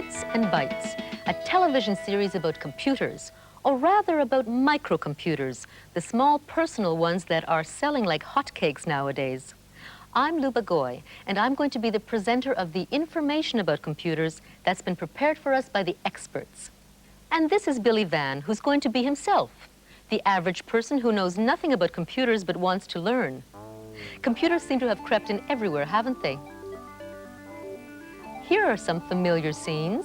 Bits and Bytes, a television series about computers, or rather about microcomputers, the small personal ones that are selling like hotcakes nowadays. I'm Luba Goy, and I'm going to be the presenter of the information about computers that's been prepared for us by the experts. And this is Billy Van, who's going to be himself, the average person who knows nothing about computers but wants to learn. Computers seem to have crept in everywhere, haven't they? Here are some familiar scenes.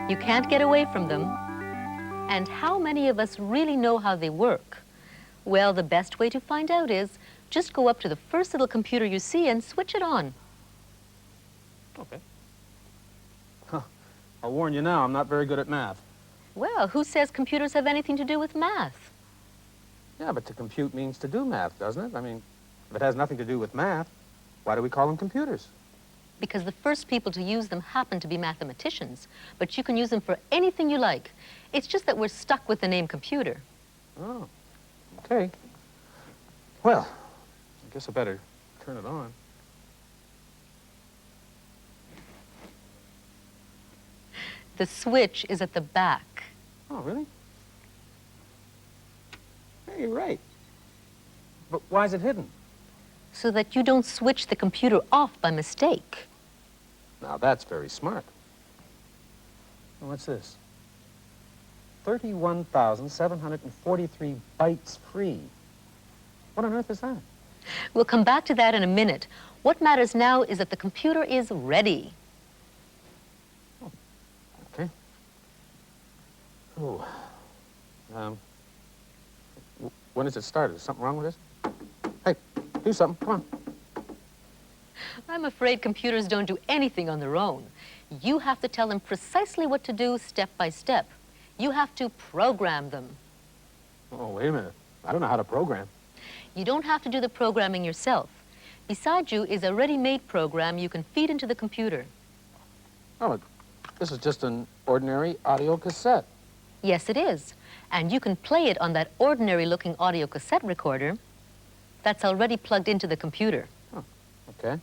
You can't get away from them. And how many of us really know how they work? Well, the best way to find out is just go up to the first little computer you see and switch it on. Okay. Huh. I'll warn you now, I'm not very good at math. Well, who says computers have anything to do with math? Yeah, but to compute means to do math, doesn't it? I mean, if it has nothing to do with math, why do we call them computers? Because the first people to use them happen to be mathematicians, but you can use them for anything you like. It's just that we're stuck with the name computer. Oh, okay. Well, I guess I better turn it on. The switch is at the back. Oh, really? Hey, you're right. But why is it hidden? So that you don't switch the computer off by mistake. Now, that's very smart. Well, what's this? 31,743 bytes free. What on earth is that? We'll come back to that in a minute. What matters now is that the computer is ready. Oh, okay. Oh. When does it start? Is something wrong with this? Hey, do something. Come on. I'm afraid computers don't do anything on their own. You have to tell them precisely what to do step by step. You have to program them. Oh, wait a minute. I don't know how to program. You don't have to do the programming yourself. Beside you is a ready-made program you can feed into the computer. Oh, but this is just an ordinary audio cassette. Yes, it is. And you can play it on that ordinary-looking audio cassette recorder that's already plugged into the computer. Oh, okay.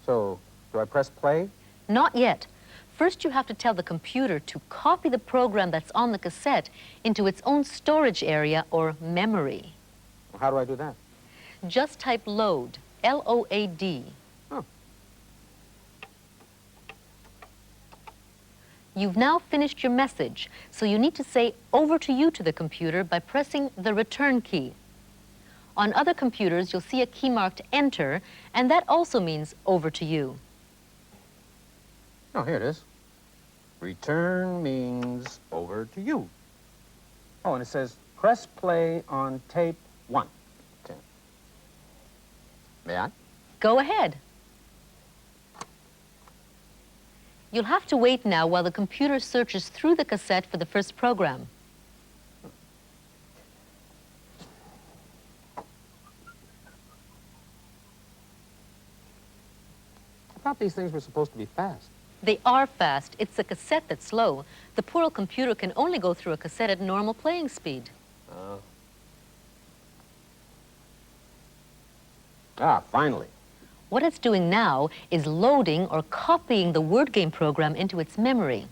So, do I press play? Not yet. First, you have to tell the computer to copy the program that's on the cassette into its own storage area or memory. Well, how do I do that? Just type load, L-O-A-D. Oh. You've now finished your message, so you need to say over to you to the computer by pressing the return key. On other computers, you'll see a key marked enter, and that also means over to you. Oh, here it is. Return means over to you. Oh, and it says press play on tape 1. Okay. May I? Go ahead. You'll have to wait now while the computer searches through the cassette for the first program. I thought these things were supposed to be fast. They are fast. It's the cassette that's slow. The poor old computer can only go through a cassette at normal playing speed. Finally. What it's doing now is loading or copying the word game program into its memory.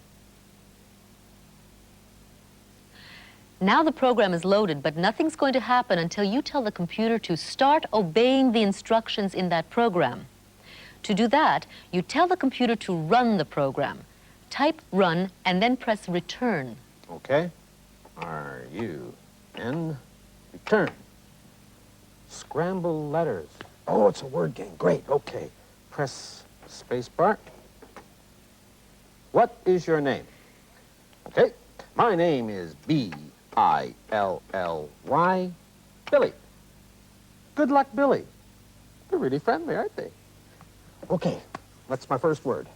Now the program is loaded, but nothing's going to happen until you tell the computer to start obeying the instructions in that program. To do that, you tell the computer to run the program. Type run and then press return. Okay. R-U-N, return. Scramble letters. Oh, it's a word game. Great, okay. Press space bar. What is your name? Okay. My name is B-I-L-L-Y, Billy. Good luck, Billy. They're really friendly, aren't they? Okay, that's my first word.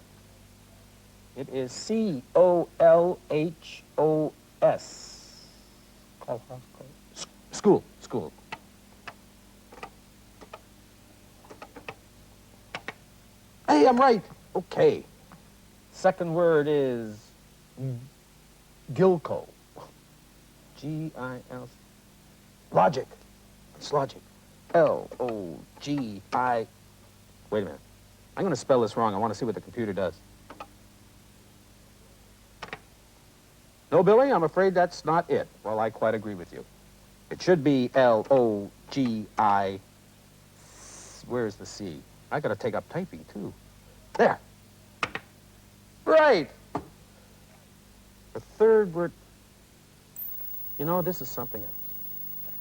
It is C-O-L-H-O-S. School, school. Hey, I'm right. Okay. Second word is Gilco. G-I-L. Logic. It's logic. L-O-G-I. Wait a minute. I'm going to spell this wrong. I want to see what the computer does. No, Billy, I'm afraid that's not it. Well, I quite agree with you. It should be L-O-G-I. Where's the C? I got to take up typing, too. There. Right. The third word. You know, this is something else.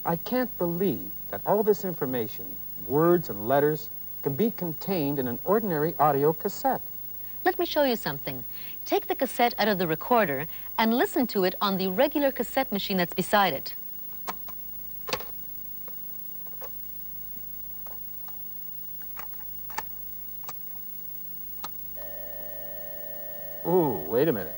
I can't believe that all this information, words and letters, can be contained in an ordinary audio cassette. Let me show you something. Take the cassette out of the recorder and listen to it on the regular cassette machine that's beside it. Ooh, wait a minute.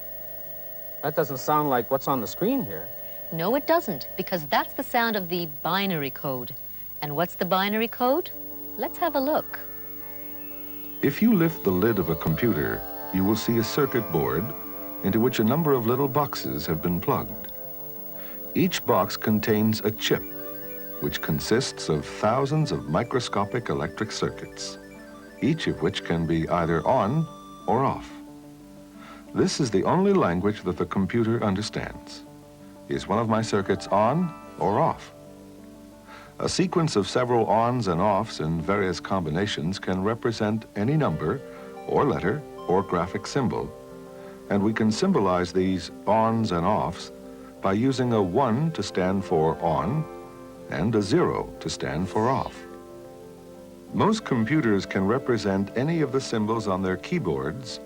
That doesn't sound like what's on the screen here. No, it doesn't, because that's the sound of the binary code. And what's the binary code? Let's have a look. If you lift the lid of a computer, you will see a circuit board into which a number of little boxes have been plugged. Each box contains a chip, which consists of thousands of microscopic electric circuits, each of which can be either on or off. This is the only language that the computer understands. Is one of my circuits on or off? A sequence of several ons and offs in various combinations can represent any number or letter or graphic symbol, and we can symbolize these ons and offs by using a 1 to stand for on and a 0 to stand for off. Most computers can represent any of the symbols on their keyboards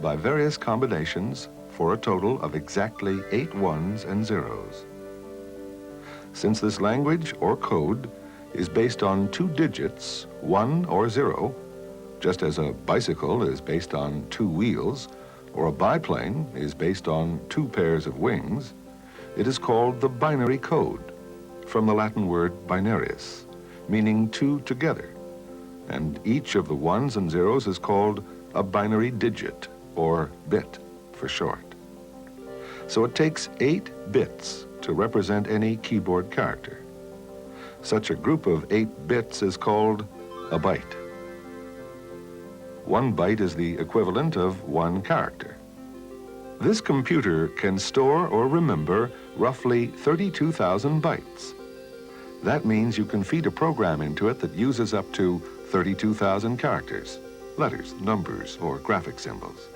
by various combinations for a total of exactly 8 ones and zeros. Since this language or code is based on 2 digits, 1 or 0, just as a bicycle is based on 2 wheels, or a biplane is based on 2 pairs of wings, it is called the binary code, from the Latin word binarius, meaning 2 together. And each of the ones and zeros is called a binary digit, or bit for short. So it takes 8 bits to represent any keyboard character. Such a group of 8 bits is called a byte. 1 byte is the equivalent of 1 character. This computer can store or remember roughly 32,000 bytes. That means you can feed a program into it that uses up to 32,000 characters, letters, numbers, or graphic symbols.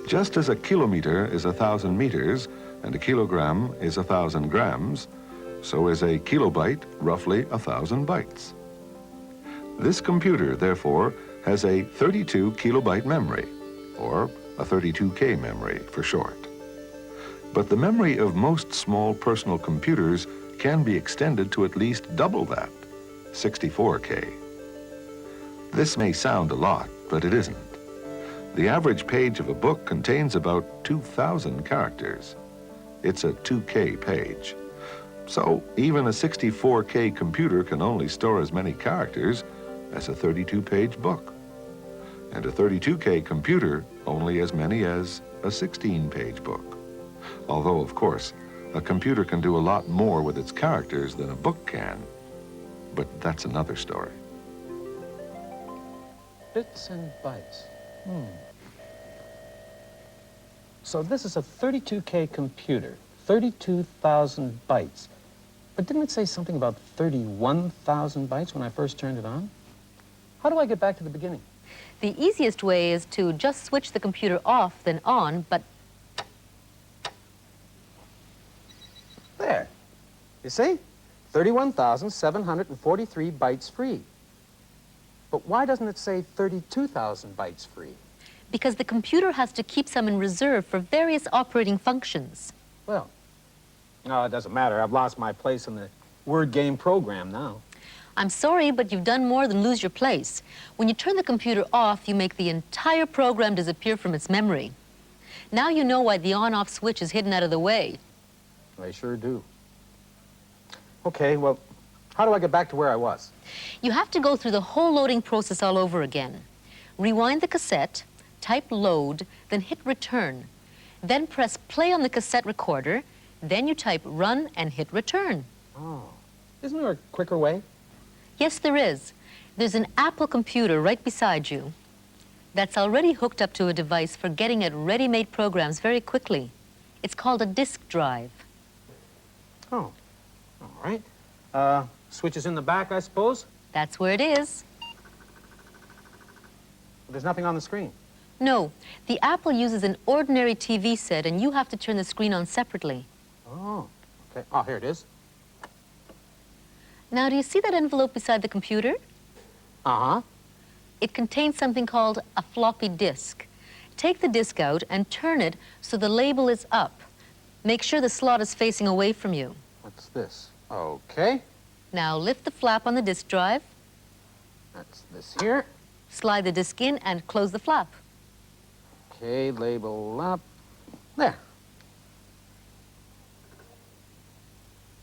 Just as a kilometer is 1,000 meters and a kilogram is 1,000 grams, so is a kilobyte roughly 1,000 bytes. This computer, therefore, has a 32 kilobyte memory, or a 32K memory for short. But the memory of most small personal computers can be extended to at least double that, 64K. This may sound a lot, but it isn't. The average page of a book contains about 2,000 characters. It's a 2K page. So even a 64K computer can only store as many characters as a 32-page book. And a 32K computer only as many as a 16-page book. Although, of course, a computer can do a lot more with its characters than a book can. But that's another story. Bits and bytes. So this is a 32K computer, 32,000 bytes. But didn't it say something about 31,000 bytes when I first turned it on? How do I get back to the beginning? The easiest way is to just switch the computer off, then on, but There. You see? 31,743 bytes free. But why doesn't it say 32,000 bytes free? because the computer has to keep some in reserve for various operating functions. Well, no, it doesn't matter. I've lost my place in the word game program now. I'm sorry, but you've done more than lose your place. When you turn the computer off, you make the entire program disappear from its memory. Now you know why the on-off switch is hidden out of the way. I sure do. Okay, well, how do I get back to where I was? You have to go through the whole loading process all over again. Rewind the cassette, type load, then hit return. Then press play on the cassette recorder, then you type run and hit return. Oh, isn't there a quicker way? Yes, there is. There's an Apple computer right beside you that's already hooked up to a device for getting at ready-made programs very quickly. It's called a disk drive. Oh, all right. Switch is in the back, I suppose? That's where it is. There's nothing on the screen. No, the Apple uses an ordinary TV set, and you have to turn the screen on separately. Oh, okay. Oh, here it is. Now, do you see that envelope beside the computer? Uh-huh. It contains something called a floppy disk. Take the disk out and turn it so the label is up. Make sure the slot is facing away from you. What's this? Okay. Now, lift the flap on the disk drive, That's this here. slide the disk in, and close the flap. Okay, label up. There.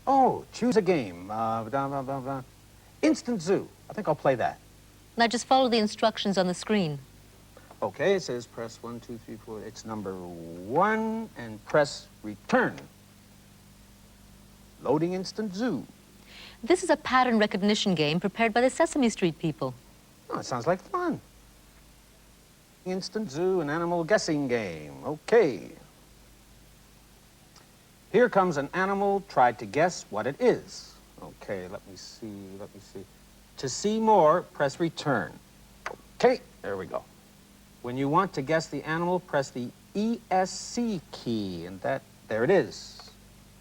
Oh, choose a game. Instant Zoo. I think I'll play that. Now, just follow the instructions on the screen. Okay, it says press 1, 2, 3, 4. It's number 1, and press return. Loading Instant Zoo. This is a pattern recognition game prepared by the Sesame Street people. Oh, it sounds like fun. Instant Zoo, an animal guessing game. Okay. Here comes an animal. Try to guess what it is. Okay, let me see. To see more, press return. Okay, there we go. When you want to guess the animal, press the ESC key, and there it is.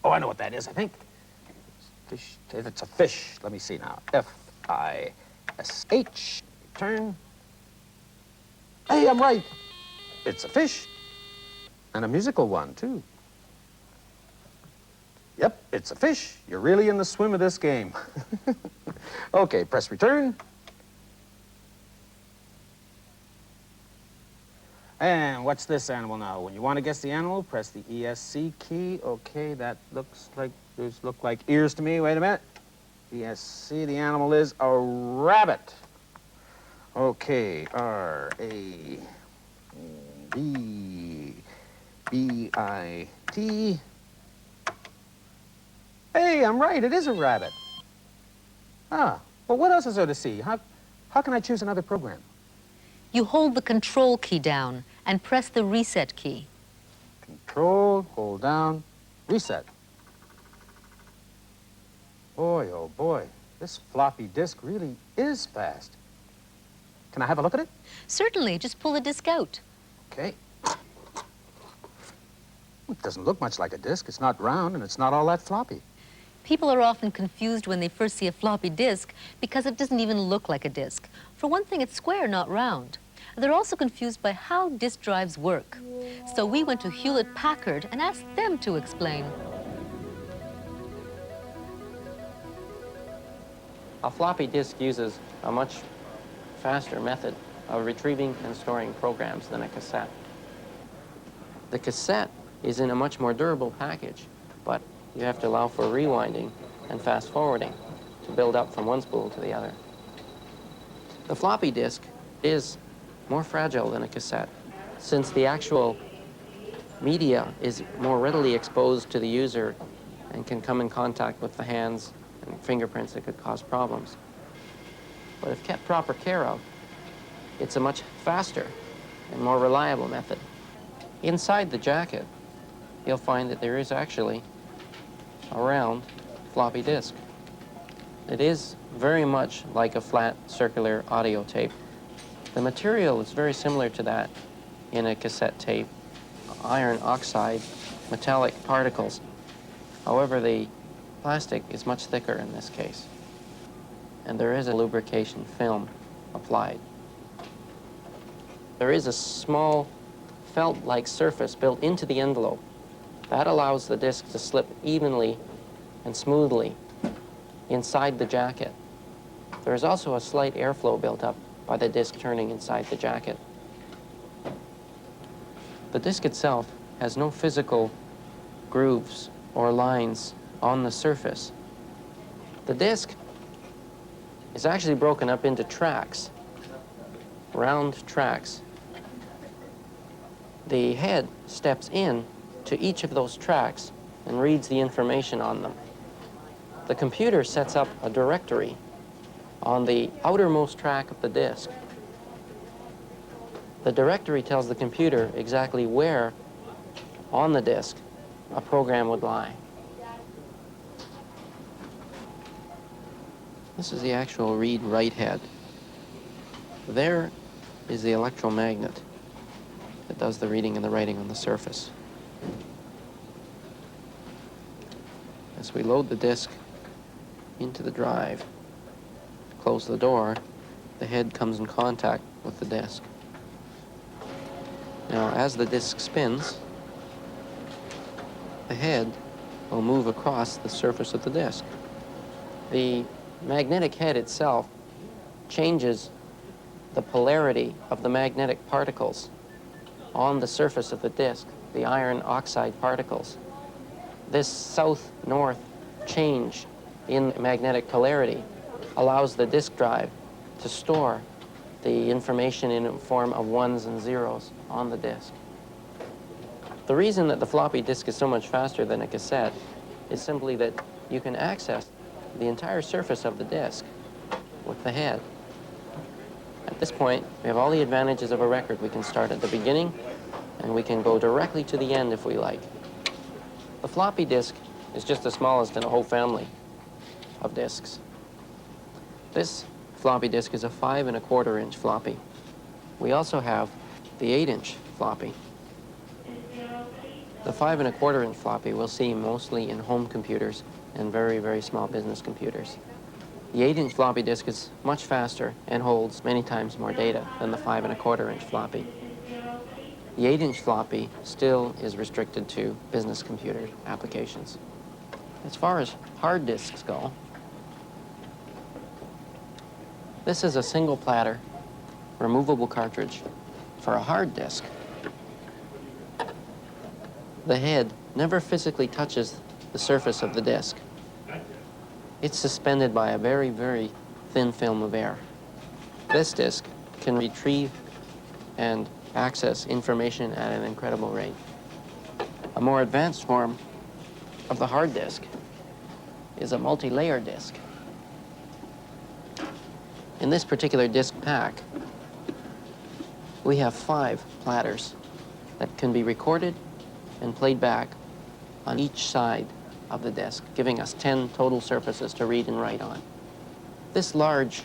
Oh, I know what that is, I think. Fish, it's a fish. Let me see now. F-I-S-H. Turn. Hey, I'm right. It's a fish. And a musical one, too. Yep, it's a fish. You're really in the swim of this game. Okay, press return. And what's this animal now? When you want to guess the animal, press the ESC key. Okay, that looks like, those look like ears to me. Wait a minute. ESC, the animal is a rabbit. Okay, R-A-B-B-I-T. Hey, I'm right, it is a rabbit. Ah, well, what else is there to see? How can I choose another program? You hold the control key down and press the reset key. Control, hold down, reset. Boy, oh boy, this floppy disk really is fast. Can I have a look at it? Certainly, just pull the disk out. Okay. It doesn't look much like a disk. It's not round, and it's not all that floppy. People are often confused when they first see a floppy disk because it doesn't even look like a disk. For one thing, it's square, not round. They're also confused by how disk drives work. So we went to Hewlett-Packard and asked them to explain. A floppy disk uses a much faster method of retrieving and storing programs than a cassette. The cassette is in a much more durable package, but you have to allow for rewinding and fast forwarding to build up from one spool to the other. The floppy disk is more fragile than a cassette, since the actual media is more readily exposed to the user and can come in contact with the hands and fingerprints that could cause problems. But if kept proper care of, it's a much faster and more reliable method. Inside the jacket, you'll find that there is actually a round floppy disk. It is very much like a flat circular audio tape. The material is very similar to that in a cassette tape, iron oxide metallic particles. However, the plastic is much thicker in this case, and there is a lubrication film applied. There is a small felt-like surface built into the envelope. That allows the disc to slip evenly and smoothly inside the jacket. There is also a slight airflow built up by the disc turning inside the jacket. The disc itself has no physical grooves or lines on the surface. The disc is actually broken up into tracks, round tracks. The head steps in to each of those tracks and reads the information on them. The computer sets up a directory on the outermost track of the disk. The directory tells the computer exactly where on the disk a program would lie. This is the actual read-write head. There is the electromagnet that does the reading and the writing on the surface. As we load the disk into the drive, close the door, the head comes in contact with the disk. Now, as the disk spins, the head will move across the surface of the disk. The magnetic head itself changes the polarity of the magnetic particles on the surface of the disk, the iron oxide particles. This south-north change in magnetic polarity allows the disk drive to store the information in a form of ones and zeros on the disk. The reason that the floppy disk is so much faster than a cassette is simply that you can access the entire surface of the disk with the head. At this point, we have all the advantages of a record. We can start at the beginning, and we can go directly to the end if we like. The floppy disk is just the smallest in a whole family of disks. This floppy disk is a 5 1/4 inch floppy. We also have the 8-inch floppy. The 5 1/4 inch floppy we'll see mostly in home computers and very, very small business computers. The 8-inch floppy disk is much faster and holds many times more data than the 5 1/4 inch floppy. The 8-inch floppy still is restricted to business computer applications. As far as hard disks go, this is a single platter, removable cartridge for a hard disk. The head never physically touches the surface of the disk. It's suspended by a very, very thin film of air. This disk can retrieve and access information at an incredible rate. A more advanced form of the hard disk is a multi-layer disk. In this particular disk pack, we have 5 platters that can be recorded and played back on each side of the disk, giving us 10 total surfaces to read and write on. This large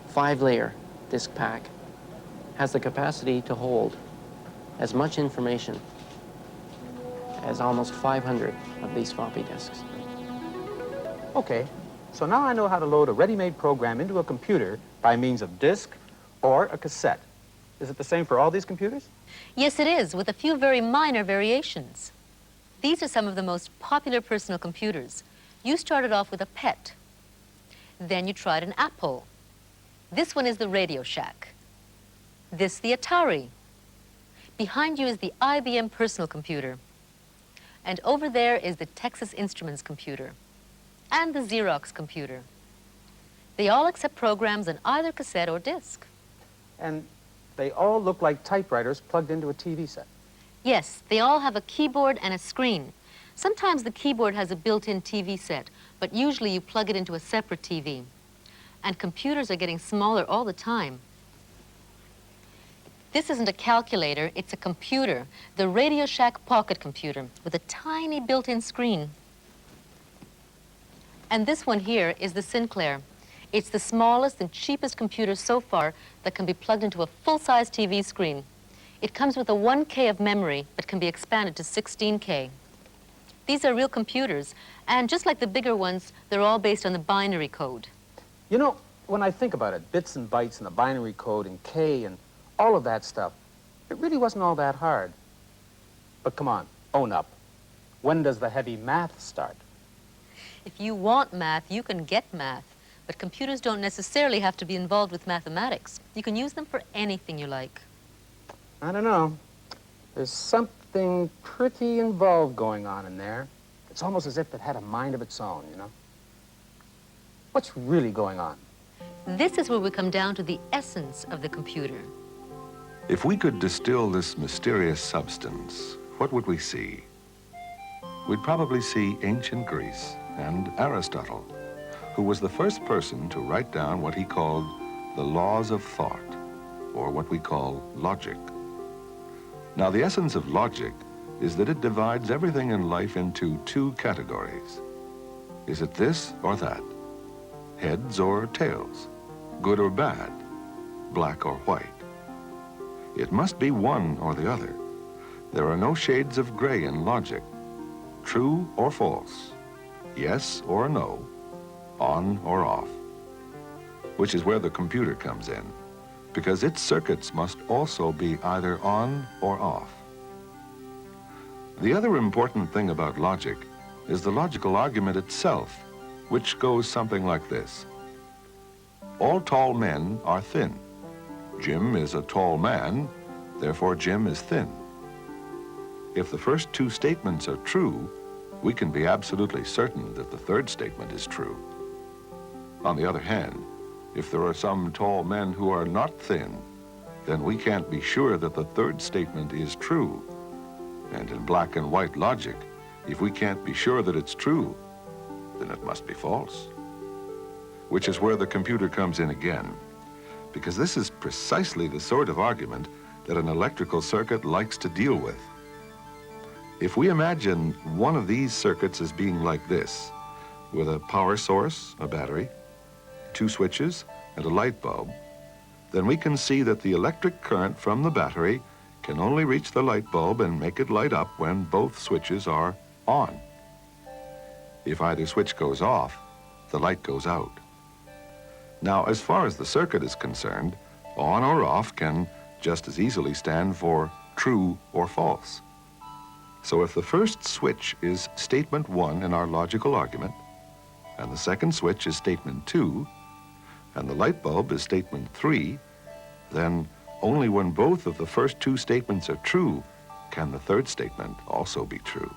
5-layer disk pack has the capacity to hold as much information as almost 500 of these floppy disks. Okay, so now I know how to load a ready-made program into a computer by means of disk or a cassette. Is it the same for all these computers? Yes, it is, with a few very minor variations. These are some of the most popular personal computers. You started off with a PET. Then you tried an Apple. This one is the Radio Shack. This, the Atari. Behind you is the IBM personal computer. And over there is the Texas Instruments computer and the Xerox computer. They all accept programs on either cassette or disc. And they all look like typewriters plugged into a TV set. Yes, they all have a keyboard and a screen. Sometimes the keyboard has a built-in TV set, but usually you plug it into a separate TV. And computers are getting smaller all the time. This isn't a calculator, it's a computer, the Radio Shack pocket computer with a tiny built-in screen. And this one here is the Sinclair. It's the smallest and cheapest computer so far that can be plugged into a full-size TV screen. It comes with a 1K of memory, but can be expanded to 16K. These are real computers, and just like the bigger ones, they're all based on the binary code. You know, when I think about it, bits and bytes and the binary code and K and all of that stuff, it really wasn't all that hard. But come on, own up. When does the heavy math start? If you want math, you can get math. But computers don't necessarily have to be involved with mathematics. You can use them for anything you like. I don't know. There's something pretty involved going on in there. It's almost as if it had a mind of its own, you know? What's really going on? This is where we come down to the essence of the computer. If we could distill this mysterious substance, what would we see? We'd probably see ancient Greece and Aristotle, who was the first person to write down what he called the laws of thought, or what we call logic. Now, the essence of logic is that it divides everything in life into two categories. Is it this or that? Heads or tails? Good or bad? Black or white? It must be one or the other. There are no shades of gray in logic. True or false? Yes or no? On or off? Which is where the computer comes in, because its circuits must also be either on or off. The other important thing about logic is the logical argument itself, which goes something like this. All tall men are thin. Jim is a tall man, therefore Jim is thin. If the first two statements are true, we can be absolutely certain that the third statement is true. On the other hand, if there are some tall men who are not thin, then we can't be sure that the third statement is true. And in black and white logic, if we can't be sure that it's true, then it must be false. Which is where the computer comes in again, because this is precisely the sort of argument that an electrical circuit likes to deal with. If we imagine one of these circuits as being like this, with a power source, a battery, two switches, and a light bulb, then we can see that the electric current from the battery can only reach the light bulb and make it light up when both switches are on. If either switch goes off, the light goes out. Now, as far as the circuit is concerned, on or off can just as easily stand for true or false. So if the first switch is statement 1 in our logical argument, and the second switch is statement 2, and the light bulb is statement 3, then only when both of the first two statements are true can the third statement also be true.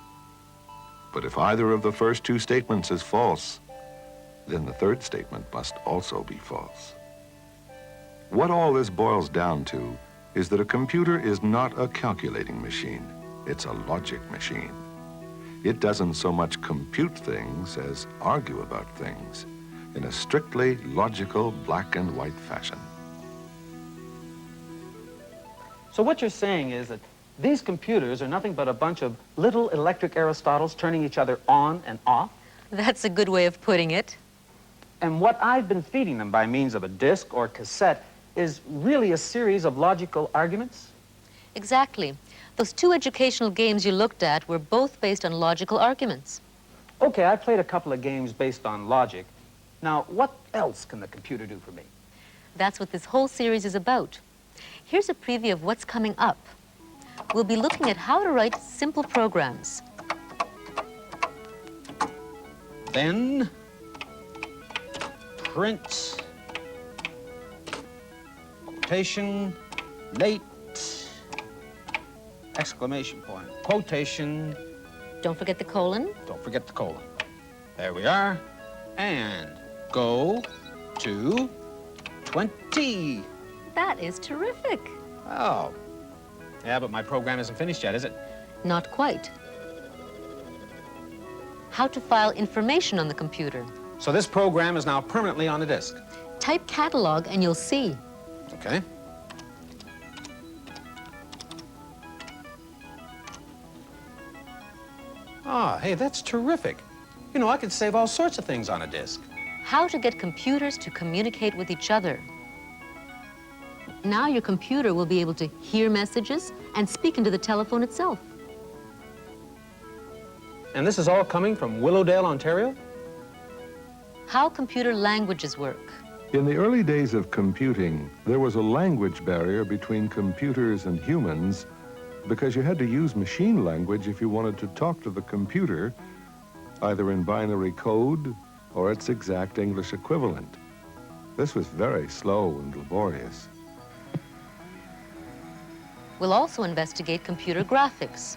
But if either of the first two statements is false, then the third statement must also be false. What all this boils down to is that a computer is not a calculating machine. It's a logic machine. It doesn't so much compute things as argue about things in a strictly logical black and white fashion. So what you're saying is that these computers are nothing but a bunch of little electric Aristotles turning each other on and off? That's a good way of putting it. And what I've been feeding them by means of a disc or cassette is really a series of logical arguments? Exactly. Those two educational games you looked at were both based on logical arguments. Okay, I played a couple of games based on logic. Now, what else can the computer do for me? That's what this whole series is about. Here's a preview of what's coming up. We'll be looking at how to write simple programs. Then, print, quotation, late, exclamation point, quotation. Don't forget the colon. Don't forget the colon. There we are. And go to 20. That is terrific. Oh. Yeah, but my program isn't finished yet, is it? Not quite. How to file information on the computer. So this program is now permanently on the disk. Type catalog and you'll see. Okay. Ah, hey, that's terrific. You know, I could save all sorts of things on a disk. How to get computers to communicate with each other. Now your computer will be able to hear messages and speak into the telephone itself. And this is all coming from Willowdale, Ontario? How computer languages work. In the early days of computing, there was a language barrier between computers and humans because you had to use machine language if you wanted to talk to the computer, either in binary code or its exact English equivalent. This was very slow and laborious. We'll also investigate computer graphics.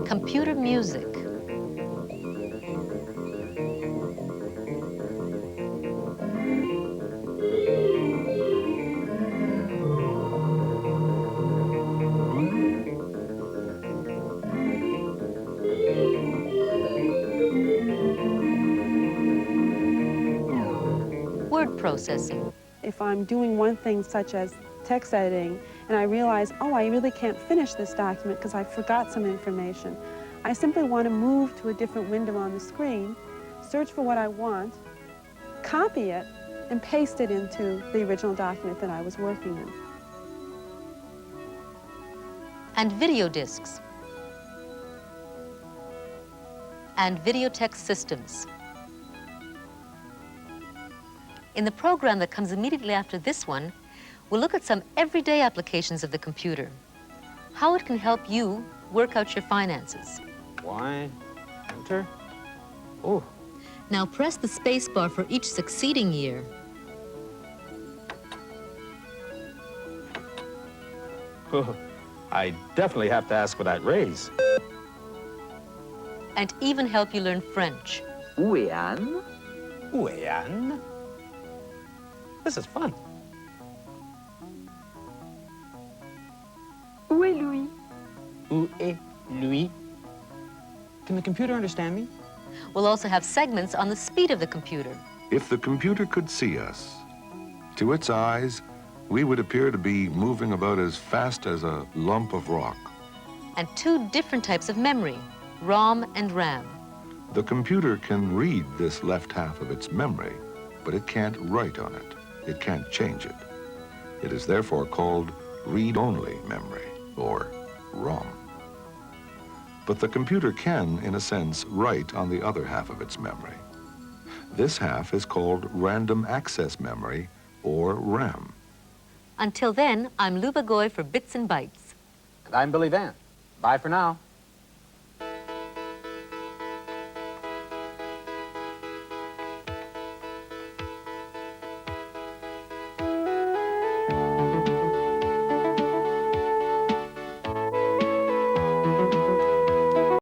computer music. Word processing. If I'm doing one thing such as text editing and I realize, oh, I really can't finish this document because I forgot some information, I simply want to move to a different window on the screen, search for what I want, copy it, and paste it into the original document that I was working in. And video discs. And videotex systems. In the program that comes immediately after this one, we'll look at some everyday applications of the computer. How it can help you work out your finances. Why? Enter. Oh, Now press the space bar for each succeeding year. I definitely have to ask for that raise. And even help you learn French. Où est Anne? Où est Anne? This is fun. Où est Louis? Où est Louis? Can the computer understand me? We'll also have segments on the speed of the computer. If the computer could see us, to its eyes, we would appear to be moving about as fast as a lump of rock. And two different types of memory, ROM and RAM. The computer can read this left half of its memory, but it can't write on it. It can't change it. It is therefore called read-only memory, or ROM. But the computer can, in a sense, write on the other half of its memory. This half is called random access memory, or RAM. Until then, I'm Luba Goy for Bits and Bytes. And I'm Billy Van. Bye for now.